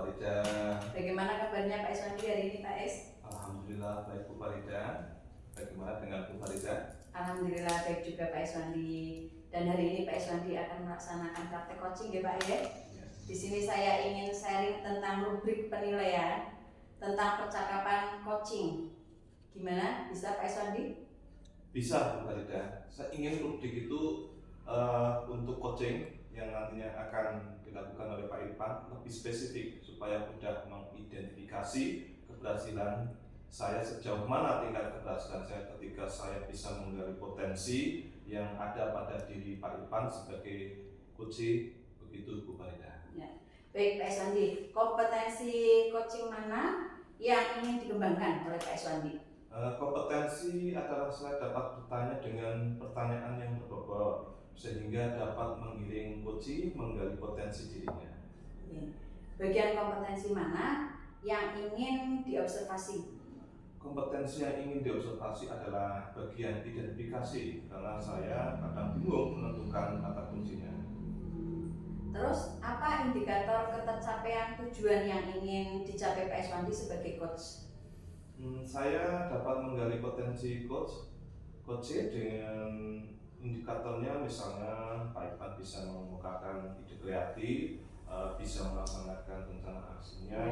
Farida. Bagaimana kabarnya Pak Iswandi hari ini Pak Es? Alhamdulillah baik Bu Farida. Bagaimana dengan Bu Farida? Alhamdulillah baik juga Pak Iswandi. Dan hari ini Pak Iswandi akan melaksanakan praktek coaching ya Pak ya. Di sini saya ingin sharing tentang rubrik penilaian tentang percakapan coaching. Gimana? Bisa Pak Iswandi? Bisa Bu Farida. Saya ingin rubrik itu untuk coaching yang nantinya akan dilakukan oleh Pak Irfan lebih spesifik supaya mudah mengidentifikasi keberhasilan saya sejauh mana tingkat keberhasilan saya ketika saya bisa menggali potensi yang ada pada diri Pak Irfan sebagai coach. Begitu Bu Farida. Ya. Baik Pak Iswandi, kompetensi coaching mana yang ingin dikembangkan oleh Pak Iswandi? Kompetensi adalah saya dapat bertanya dengan pertanyaan yang berbobot sehingga dapat menggiring coach menggali potensi dirinya. Bagian kompetensi mana yang ingin diobservasi? Kompetensi yang ingin diobservasi adalah bagian identifikasi karena saya kadang bingung menentukan kata kuncinya. Terus apa indikator ketercapaian tujuan yang ingin dicapai Pak Iswandi sebagai coach? Saya dapat menggali potensi coach dengan indikatornya, misalnya Pak Irfan bisa mengemukakan ide kreatif, bisa melaksanakan rencana aksinya,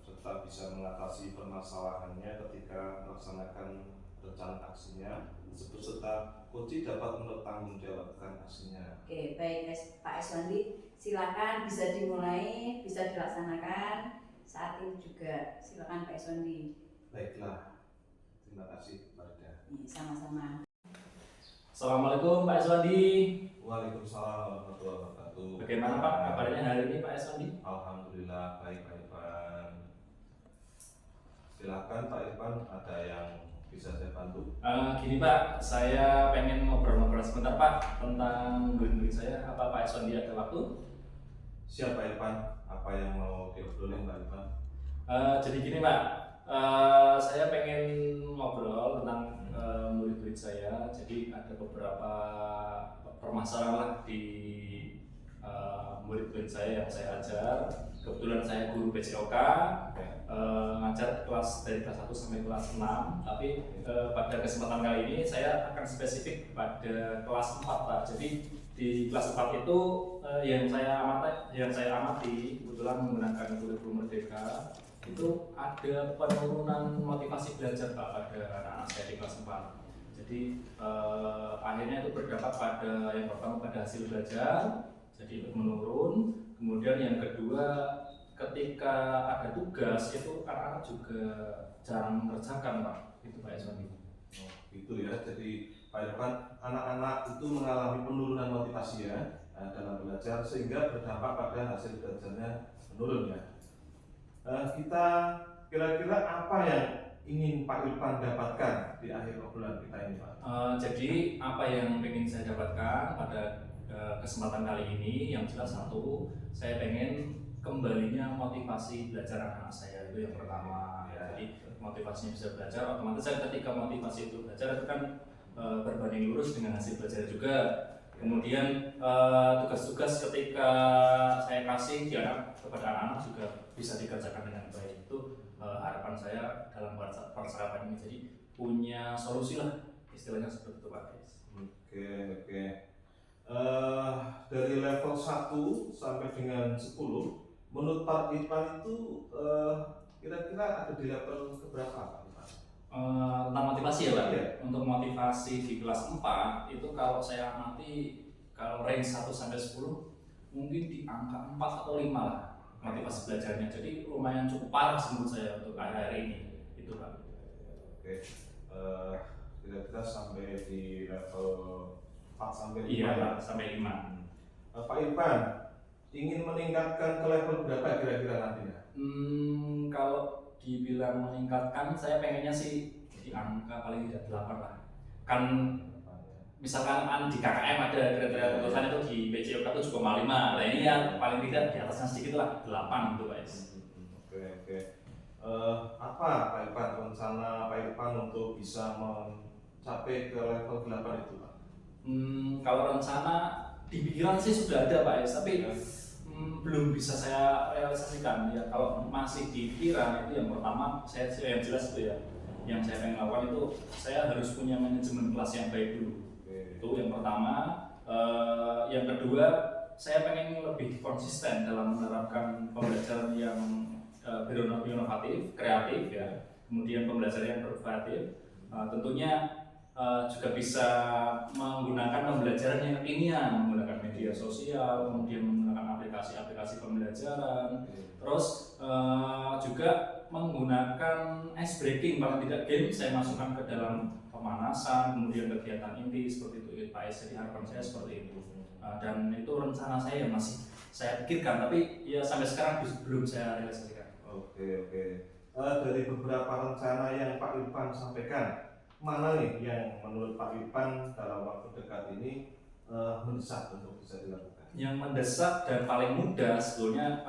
serta bisa mengatasi permasalahannya ketika melaksanakan rencana aksinya, serta coach dapat mempertanggungjawabkan aksinya. Oke, baik Pak Iswandi, silakan bisa dimulai, bisa dilaksanakan saat ini juga. Silakan Pak Iswandi. Baiklah, terima kasih Farida. Sama-sama. Assalamualaikum Pak Iswandi. Waalaikumsalam warahmatullahi wabarakatuh. Bagaimana Pak kabarnya hari ini Pak Iswandi? Alhamdulillah baik Pak Irfan. Silakan Pak Irfan, ada yang bisa saya bantu? Gini Pak, saya pengen ngobrol-ngobrol sebentar Pak tentang murid saya. Apa Pak Iswandi ada waktu? Siap Pak Irfan, apa yang mau diobrolin Pak Irfan? Jadi gini Pak, saya pengen ngobrol tentang murid-murid saya. Jadi ada beberapa permasalahan di murid-murid saya yang saya ajar. Kebetulan saya guru BCOK, ngajar dari kelas 1 sampai kelas 6. Tapi pada kesempatan kali ini saya akan spesifik pada kelas 4 Pak. Jadi di kelas 4 itu yang saya amati kebetulan menggunakan kurikulum Merdeka itu ada penurunan motivasi belajar Pak pada anak-anak saya di kelas 4. Jadi akhirnya itu berdampak pada yang pertama pada hasil belajar, jadi menurun. Kemudian yang kedua, ketika ada tugas itu anak-anak juga jarang mengerjakan Pak. Itu Pak Iswandi. Oh, gitu ya. Jadi Pak Irfan, anak-anak itu mengalami penurunan motivasi ya dalam belajar sehingga berdampak pada hasil belajarnya menurun ya. Kita kira-kira apa yang ingin Pak Irfan dapatkan di akhir obrolan kita ini Pak? Jadi apa yang ingin saya dapatkan pada kesempatan kali ini, yang jelas satu, saya pengen kembalinya motivasi belajar anak saya, itu yang pertama ya. Jadi motivasinya bisa belajar, otomatis ketika motivasi itu belajar itu kan berbanding lurus dengan hasil belajar juga. Kemudian tugas-tugas ketika saya kasih kepada anak-anak juga bisa dikerjakan dengan baik. Itu harapan saya dalam percakapan ini, jadi punya solusi lah, istilahnya seperti itu Pak. Oke. Dari level 1 sampai dengan 10, menurut Pak Irfan itu kira-kira ada di level keberapa Pak Irfan? Tentang motivasi ya Pak? Iya. Untuk motivasi di kelas 4 itu kalau saya amati, kalau range 1 sampai 10 mungkin di angka 4 atau 5 lah motivasi belajarnya. Jadi lumayan cukup parah menurut saya untuk akhir-akhir ini. Itu Pak. Oke. Kira-kira sampai di level 4 sampai 5 Iya, ya? sampai 5. Pak Irfan ingin meningkatkan ke level berapa kira-kira nantinya? Kalau dibilang meningkatkan, saya pengennya sih di angka paling tidak 8 lah. Kan misalkan di KKM ada kriteria lulusan itu di BCOK itu 7,5. Nah ini ya paling tidak di atasnya sedikit lah, 8 gitu guys. Oke. Apa Pak Irfan rencana Pak Irfan untuk bisa mencapai ke level 8 itu Pak? Kalau rencana di pikiran sih sudah ada Pak, tapi belum bisa saya realisasikan ya. Kalau masih di Pira itu yang pertama yang jelas itu ya, yang saya pengen lakukan itu saya harus punya manajemen kelas yang baik dulu. Itu yang pertama. Yang kedua, saya pengen lebih konsisten dalam menerapkan pembelajaran yang inovatif, kreatif ya. Kemudian pembelajaran yang bervariatif. Tentunya juga bisa menggunakan pembelajaran yang kekinian, menggunakan media sosial, kemudian menggunakan aplikasi-aplikasi pembelajaran, terus juga menggunakan ice breaking, paling tidak game saya masukkan ke dalam pemanasan, kemudian kegiatan inti seperti itu Pak Is. Jadi harapan saya seperti itu, dan itu rencana saya yang masih saya pikirkan, tapi ya sampai sekarang belum saya realisasikan. Oke. Dari beberapa rencana yang Pak Irfan sampaikan, mana nih yang menurut Pak Irfan dalam waktu dekat ini mendesak untuk bisa dilakukan? Yang mendesak dan paling mudah sebetulnya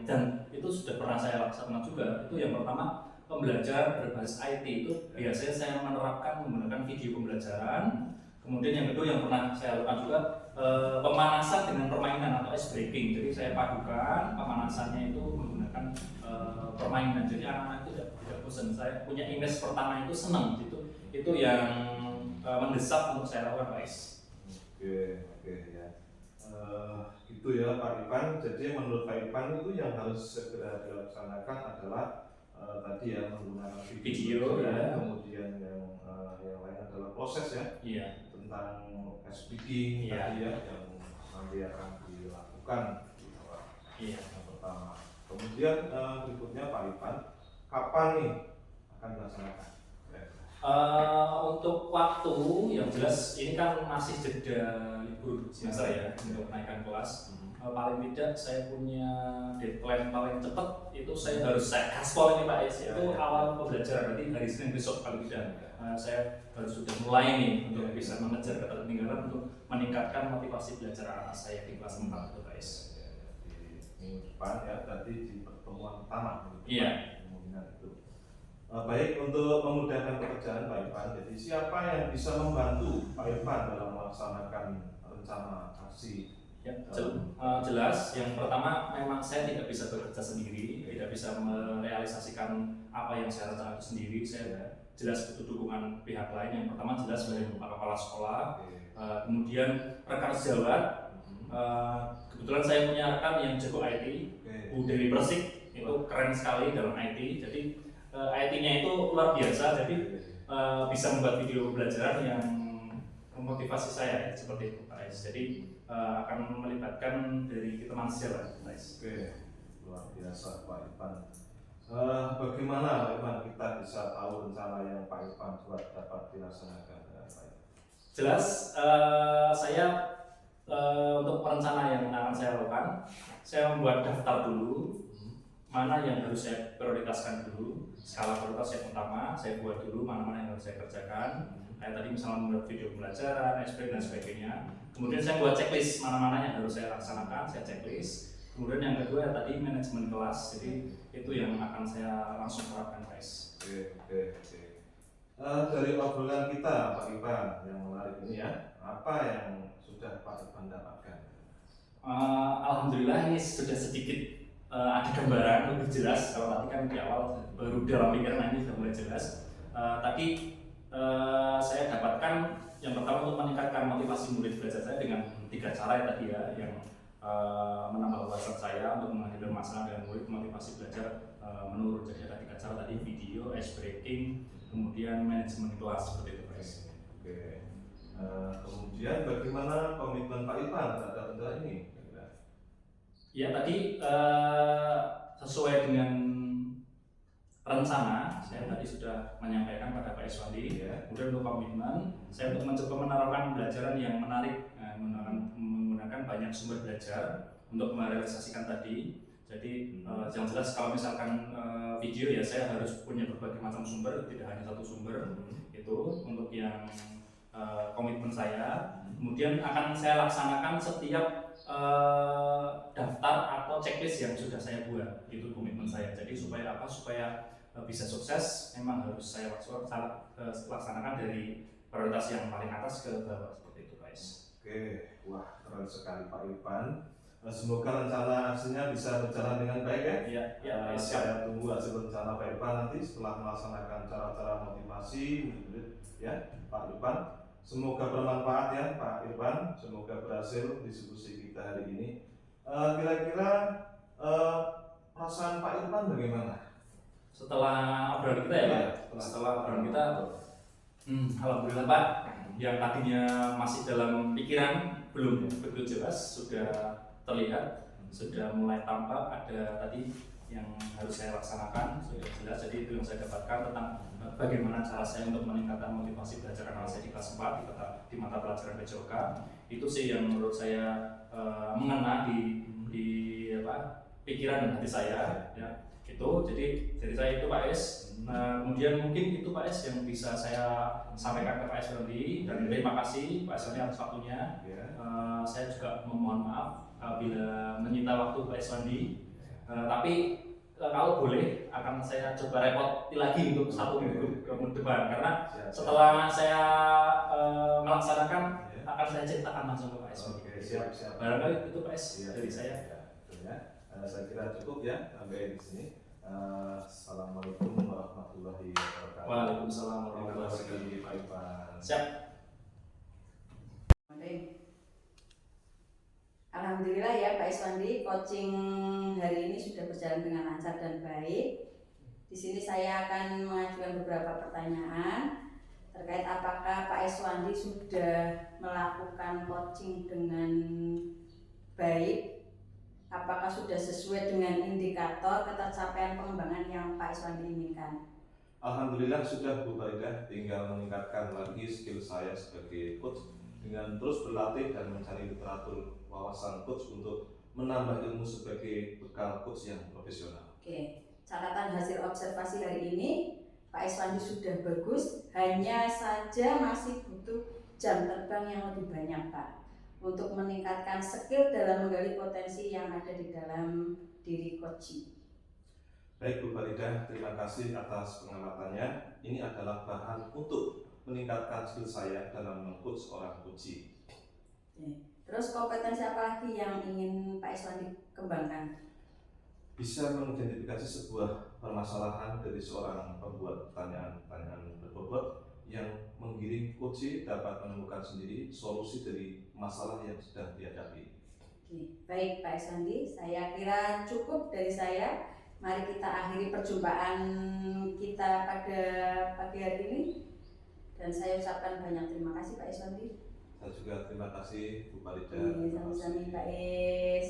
dan itu sudah pernah saya laksanakan juga, itu yang pertama pembelajaran berbasis IT. Itu biasanya saya menerapkan menggunakan video pembelajaran. Kemudian yang kedua yang pernah saya lakukan juga pemanasan dengan permainan atau ice breaking. Jadi saya padukan pemanasannya itu menggunakan permainan. Jadi anak-anak itu tidak bosan. Saya punya image pertama itu senang. Itu yang mendesak untuk saya lakukan, Pak Is. Oke ya. Itu ya Pak Irfan. Jadi menurut Pak Irfan itu yang harus segera dilaksanakan adalah tadi ya menggunakan video ya. Kemudian yang lain adalah proses ya. Iya. Tentang speaking tadi ya yang nanti akan dilakukan. Iya. Yang pertama. Kemudian berikutnya Pak Irfan, kapan nih akan dilaksanakan? Untuk waktu yang jelas ini kan masih jeda libur semester ya untuk kenaikan kelas. Paling tidak saya punya deadline paling cepat itu saya harus gaspol ini Pak Is, itu awal pembelajaran, berarti hari Senin besok paling tidak. Saya harus sudah mulai nih untuk bisa mengejar ketertinggalan untuk meningkatkan motivasi belajar anak saya di kelas 4 itu Pak Is. Di minggu depan ya, tadi di pertemuan pertama. Iya. Baik, untuk memudahkan pekerjaan Pak Irfan, jadi siapa yang bisa membantu Pak Irfan dalam melaksanakan rencana aksi? Ya, jelas. Yang pertama memang saya tidak bisa bekerja sendiri, tidak bisa merealisasikan apa yang saya rencanakan sendiri. Saya jelas butuh dukungan pihak lain. Yang pertama jelas dari Pak Kepala Sekolah, kemudian rekan sejawat. Kebetulan saya punya rekan yang jago IT, Bu Dewi Persik, itu keren sekali dalam IT. Jadi IT-nya itu luar biasa, jadi bisa membuat video pembelajaran yang memotivasi saya seperti itu Pak Is. Jadi akan melibatkan dari teman sejawat Pak Is. Luar biasa Pak Irfan. Bagaimana Pak Irfan kita bisa tahu rencana yang Pak Irfan buat dapat dilaksanakan dengan baik? Jelas, saya untuk rencana yang akan saya lakukan, saya membuat daftar dulu mana yang harus saya prioritaskan dulu, skala prioritas yang utama saya buat dulu, mana-mana yang harus saya kerjakan. Kayak tadi misalnya membuat video pembelajaran, SPP dan sebagainya. Kemudian saya buat checklist mana-mana yang harus saya laksanakan, saya checklist. Kemudian yang kedua tadi manajemen kelas, jadi itu yang akan saya langsung terapkan guys. Oke. Dari obrolan kita Pak Irfan yang menarik ini ya, apa yang sudah Pak Irfan dapatkan? Alhamdulillah ini sudah sedikit ada gambaran lebih jelas. Kalau tadi kan di awal baru dalam pikiran, ini sudah mulai jelas. Tadi saya dapatkan yang pertama untuk meningkatkan motivasi murid belajar saya dengan 3 cara ya tadi ya, yang menambah wawasan saya untuk menghadapi masalah dengan murid, motivasi belajar menurun. Jadi ada 3 cara tadi, video, ice breaking, kemudian manajemen kelas seperti itu guys. Kemudian bagaimana komitmen Pak Irfan terhadap rencana ini? Ya tadi sesuai dengan rencana, saya tadi sudah menyampaikan pada Pak Iswandi. Kemudian untuk komitmen, saya untuk mencoba menerapkan pembelajaran yang menarik, menggunakan banyak sumber belajar untuk merealisasikan tadi. Jadi yang jelas kalau misalkan video ya saya harus punya berbagai macam sumber, tidak hanya satu sumber. Itu untuk yang komitmen saya. Kemudian akan saya laksanakan setiap daftar atau checklist yang sudah saya buat, itu komitmen saya. Jadi supaya apa? Supaya bisa sukses, memang harus saya laksanakan dari prioritas yang paling atas ke bawah seperti itu guys. Wah keren sekali Pak Irfan. Semoga rencana aksinya bisa berjalan dengan baik ya. Iya, iya, siap. Saya tunggu hasil rencana Pak Irfan nanti setelah melaksanakan cara-cara motivasi ya Pak Irfan. Semoga bermanfaat ya Pak Irfan. Semoga berhasil diskusi kita hari ini. Kira-kira perasaan Pak Irfan bagaimana? Setelah obrolan kita ya Pak, setelah obrolan kita, alhamdulillah Pak, yang tadinya masih dalam pikiran belum begitu jelas sudah terlihat, sudah mulai tampak ada tadi yang harus saya laksanakan sudah jelas. Jadi itu yang saya dapatkan tentang bagaimana cara saya untuk meningkatkan motivasi belajar anak saya di kelas 4 di mata pelajaran PJOK. Itu sih yang menurut saya mengena di pikiran dan hati saya ya. Itu jadi saya itu Pak S. Nah, kemudian mungkin itu Pak S yang bisa saya sampaikan ke Pak S Wandi, dan terima kasih Pak S Wandi atas waktunya. Saya juga memohon maaf bila menyita waktu Pak S Wandi, tapi kalau boleh akan saya coba repot lagi untuk 1 minggu ke depan, karena setelah saya melaksanakan akan saya ceritakan langsung ke Pak S Wandi. Siap. Barangkali itu Pak S dari saya. Saya kira cukup ya sampai di sini. Assalamualaikum warahmatullahi wabarakatuh. Waalaikumsalam warahmatullahi Terima wabarakatuh. kasih Pak Irfan. Siap. Alhamdulillah ya Pak Iswandi, coaching hari ini sudah berjalan dengan lancar dan baik. Di sini saya akan mengajukan beberapa pertanyaan terkait apakah Pak Iswandi sudah melakukan coaching dengan baik, apakah sudah sesuai dengan indikator ketercapaian pengembangan yang Pak Iswandi inginkan. Alhamdulillah sudah Bu Faridah, tinggal meningkatkan lagi skill saya sebagai coach dengan terus berlatih dan mencari literatur wawasan coach untuk menambah ilmu sebagai bekal coach yang profesional. Oke, catatan hasil observasi hari ini Pak Iswandi sudah bagus, hanya saja masih butuh jam terbang yang lebih banyak Pak, untuk meningkatkan skill dalam menggali potensi yang ada di dalam diri coaching. Baik Bu Faridah, terima kasih atas pengamatannya. Ini adalah bahan untuk meningkatkan skill saya dalam meng-coach orang coaching. Terus kompetensi apa lagi yang ingin Pak Iswandi kembangkan? Bisa mengidentifikasi sebuah permasalahan dari seorang pembuat pertanyaan berbobot yang menggiring coach dapat menemukan sendiri solusi dari masalah yang sedang dihadapi. Oke, baik Pak Iswandi, saya kira cukup dari saya. Mari kita akhiri perjumpaan kita pada pagi hari ini, dan saya ucapkan banyak terima kasih Pak Iswandi. Saya juga terima kasih Bu Faridah. Sama-sama Pak Is.